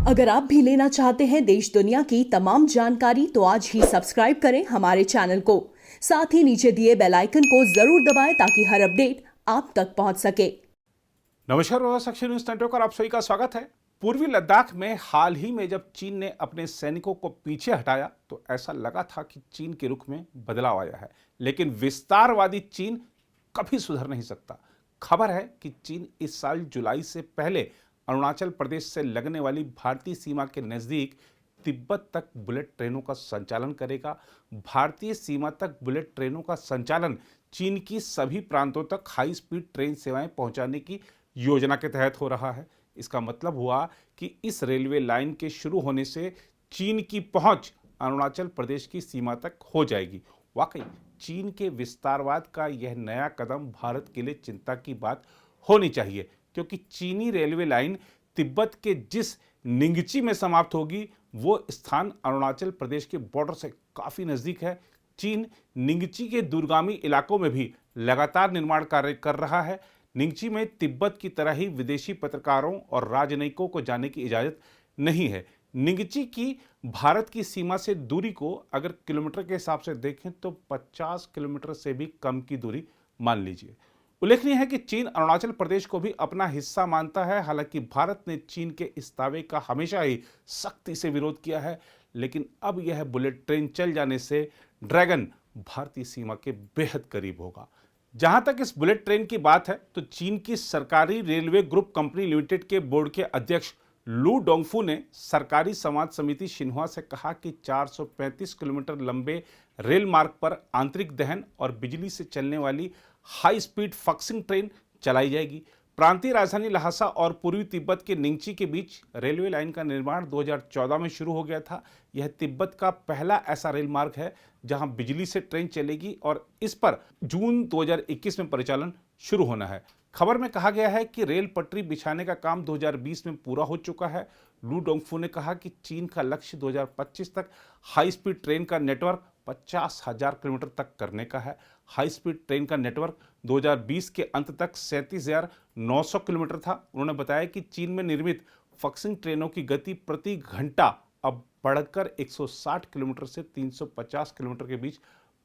अगर आप भी लेना चाहते हैं देश दुनिया की तमाम जानकारी तो आज ही सब्सक्राइब करें हमारे चैनल को। साथ ही नीचे दिए बेल आइकन को जरूर दबाएं ताकि हर अपडेट आप तक पहुंच सके। नमस्कार, अक्षय न्यूज नेटवर्क पर आप सभी का स्वागत है। पूर्वी लद्दाख में हाल ही में जब चीन ने अपने सैनिकों को पीछे हटाया तो ऐसा लगा था कि चीन के रुख में बदलाव आया है, लेकिन विस्तारवादी चीन कभी सुधर नहीं सकता। खबर है कि चीन इस साल जुलाई से पहले अरुणाचल प्रदेश से लगने वाली भारतीय सीमा के नजदीक तिब्बत तक बुलेट ट्रेनों का संचालन करेगा। भारतीय सीमा तक बुलेट ट्रेनों का संचालन चीन की सभी प्रांतों तक हाई स्पीड ट्रेन सेवाएं पहुंचाने की योजना के तहत हो रहा है। इसका मतलब हुआ कि इस रेलवे लाइन के शुरू होने से चीन की पहुंच अरुणाचल प्रदेश की सीमा तक हो जाएगी। वाकई चीन के विस्तारवाद का यह नया कदम भारत के लिए चिंता की बात होनी चाहिए, क्योंकि चीनी रेलवे लाइन तिब्बत के जिस निंगची में समाप्त होगी वो स्थान अरुणाचल प्रदेश के बॉर्डर से काफी नजदीक है। चीन निंगची के दूरगामी इलाकों में भी लगातार निर्माण कार्य कर रहा है। निंगची में तिब्बत की तरह ही विदेशी पत्रकारों और राजनयिकों को जाने की इजाजत नहीं है। निंगची की भारत की सीमा से दूरी को अगर किलोमीटर के हिसाब से देखें तो 50 किलोमीटर से भी कम की दूरी मान लीजिए। उल्लेखनीय है कि चीन अरुणाचल प्रदेश को भी अपना हिस्सा मानता है। हालांकि भारत ने चीन के इस दावे का हमेशा ही सख्ती से विरोध किया है, लेकिन अब यह बुलेट ट्रेन चल जाने से ड्रैगन भारतीय सीमा के बेहद करीब होगा। जहां तक इस बुलेट ट्रेन की बात है तो चीन की सरकारी रेलवे ग्रुप कंपनी लिमिटेड के बोर्ड के अध्यक्ष लू डोंगफू ने सरकारी समाज समिति शिन्हुआ से कहा कि 435 किलोमीटर लंबे रेल मार्ग पर आंतरिक दहन और बिजली से चलने वाली हाई स्पीड फक्सिंग ट्रेन चलाई जाएगी। प्रांतीय राजधानी लहासा और पूर्वी तिब्बत के निंगची के बीच रेलवे लाइन का निर्माण 2014 में शुरू हो गया था। यह तिब्बत का पहला ऐसा रेल मार्ग है जहां बिजली से ट्रेन चलेगी और इस पर जून 2021 में परिचालन शुरू होना है। खबर में कहा गया है कि रेल पटरी बिछाने का काम 2020 में पूरा हो चुका है। लू डोंगफू ने कहा कि चीन का लक्ष्य 2025 तक हाई स्पीड ट्रेन का नेटवर्क 50,000 किलोमीटर तक करने का है। हाई स्पीड ट्रेन का नेटवर्क 2020 के अंत तक 37,900 किलोमीटर था। उन्होंने बताया कि चीन में निर्मित फक्सिंग ट्रेनों की गति प्रति घंटा अब बढ़कर 160 किलोमीटर से 350 किलोमीटर के बीच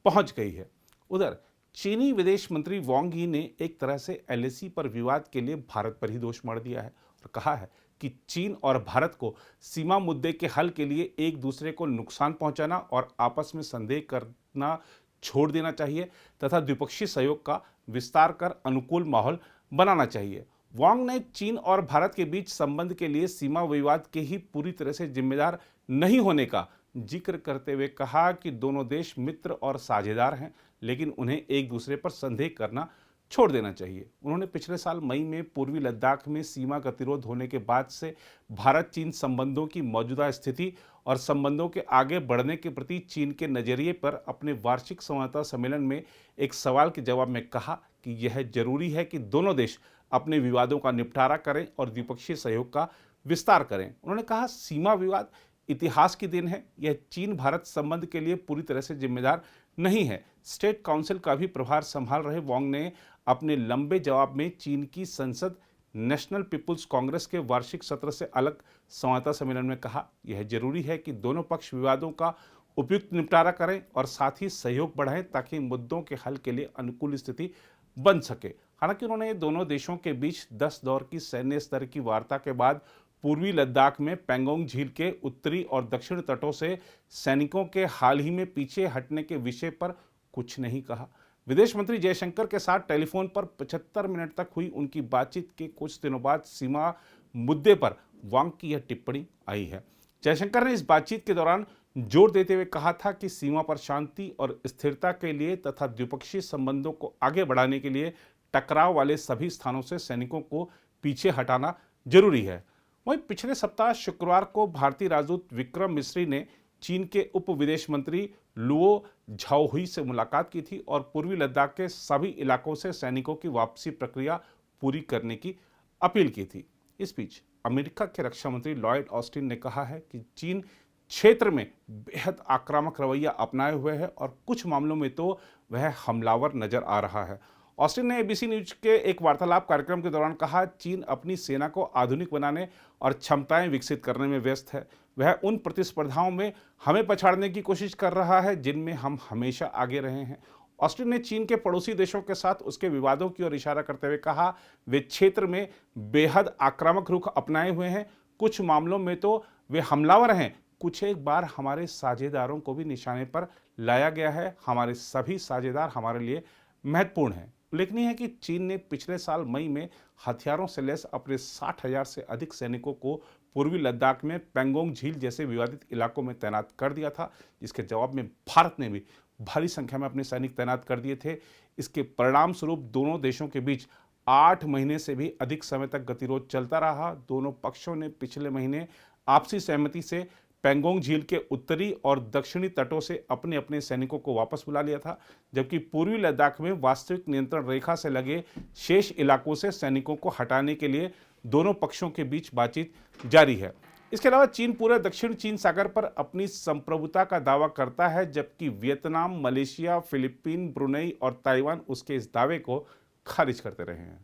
पहुंच गई है। उधर चीनी विदेश मंत्री वांग यी ने एक तरह से एलएसी पर विवाद के लिए भारत पर ही दोष मढ़ दिया है और कहा है कि चीन और भारत को सीमा मुद्दे के हल के लिए एक दूसरे को नुकसान पहुंचाना और आपस में संदेह करना छोड़ देना चाहिए तथा द्विपक्षीय सहयोग का विस्तार कर अनुकूल माहौल बनाना चाहिए। वांग ने चीन और भारत के बीच संबंध के लिए सीमा विवाद के ही पूरी तरह से जिम्मेदार नहीं होने का जिक्र करते हुए कहा कि दोनों देश मित्र और साझेदार हैं, लेकिन उन्हें एक दूसरे पर संदेह करना छोड़ देना चाहिए। उन्होंने पिछले साल मई में पूर्वी लद्दाख में सीमा गतिरोध होने के बाद से भारत चीन संबंधों की मौजूदा स्थिति और संबंधों के आगे बढ़ने के प्रति चीन के नजरिए पर अपने वार्षिक संवाददाता सम्मेलन में एक सवाल के जवाब में कहा कि यह जरूरी है कि दोनों देश अपने विवादों का निपटारा करें और द्विपक्षीय सहयोग का विस्तार करें। उन्होंने कहा, सीमा विवाद इतिहास की देन है, यह चीन भारत संबंध के लिए पूरी तरह से जिम्मेदार नहीं है। स्टेट काउंसिल का भी प्रभार संभाल रहे वांग ने अपने लंबे जवाब में चीन की संसद नेशनल पीपुल्स कांग्रेस के वार्षिक सत्र से अलग संवाददाता सम्मेलन में कहा, यह जरूरी है कि दोनों पक्ष विवादों का उपयुक्त निपटारा करें और साथ ही सहयोग बढ़ाएं ताकि मुद्दों के हल के लिए अनुकूल स्थिति बन सके। हालांकि उन्होंने दोनों देशों के बीच 10 दौर की सैन्य स्तर की वार्ता के बाद पूर्वी लद्दाख में पैंगोंग झील के उत्तरी और दक्षिण तटों से सैनिकों के हाल ही में पीछे हटने के विषय पर कुछ नहीं कहा। विदेश मंत्री जयशंकर के साथ टेलीफोन पर 75 मिनट तक हुई उनकी बातचीत के कुछ दिनों बाद सीमा मुद्दे पर वांग की यह टिप्पणी आई है। जयशंकर ने इस बातचीत के दौरान जोर देते हुए कहा था कि सीमा पर शांति और स्थिरता के लिए तथा द्विपक्षीय संबंधों को आगे बढ़ाने के लिए टकराव वाले सभी स्थानों से सैनिकों को पीछे हटाना जरूरी है। वहीं पिछले सप्ताह शुक्रवार को भारतीय राजदूत विक्रम मिस्री ने चीन के उप विदेश मंत्री लुओ झाओहुई से मुलाकात की थी और पूर्वी लद्दाख के सभी इलाकों से सैनिकों की वापसी प्रक्रिया पूरी करने की अपील की थी। इस बीच अमेरिका के रक्षा मंत्री लॉयड ऑस्टिन ने कहा है कि चीन क्षेत्र में बेहद आक्रामक रवैया अपनाए हुए है और कुछ मामलों में तो वह हमलावर नजर आ रहा है ऑस्टिन ने एबीसी न्यूज के एक वार्तालाप कार्यक्रम के दौरान कहा, चीन अपनी सेना को आधुनिक बनाने और क्षमताएं विकसित करने में व्यस्त है। वह उन प्रतिस्पर्धाओं में हमें पछाड़ने की कोशिश कर रहा है जिनमें हम हमेशा आगे रहे हैं। ऑस्टिन ने चीन के पड़ोसी देशों के साथ उसके विवादों की ओर इशारा करते हुए कहा, वे क्षेत्र में बेहद आक्रामक रुख अपनाए हुए हैं। कुछ मामलों में तो वे हमलावर हैं। कुछ एक बार हमारे साझेदारों को भी निशाने पर लाया गया है। हमारे सभी साझेदार हमारे लिए महत्वपूर्ण हैं। उल्लेखनीय है कि चीन ने पिछले साल मई में हथियारों से लैस अपने 60,000 से अधिक सैनिकों को पूर्वी लद्दाख में पेंगोंग झील जैसे विवादित इलाकों में तैनात कर दिया था, जिसके जवाब में भारत ने भी भारी संख्या में अपने सैनिक तैनात कर दिए थे। इसके परिणाम स्वरूप दोनों देशों के बीच 8 महीने से भी अधिक समय तक गतिरोध चलता रहा। दोनों पक्षों ने पिछले महीने आपसी सहमति से पेंगोंग झील के उत्तरी और दक्षिणी तटों से अपने अपने सैनिकों को वापस बुला लिया था, जबकि पूर्वी लद्दाख में वास्तविक नियंत्रण रेखा से लगे शेष इलाकों से सैनिकों को हटाने के लिए दोनों पक्षों के बीच बातचीत जारी है। इसके अलावा चीन पूरे दक्षिण चीन सागर पर अपनी संप्रभुता का दावा करता है, जबकि वियतनाम, मलेशिया, फिलीपीन, ब्रुनेई और ताइवान उसके इस दावे को खारिज करते रहे हैं।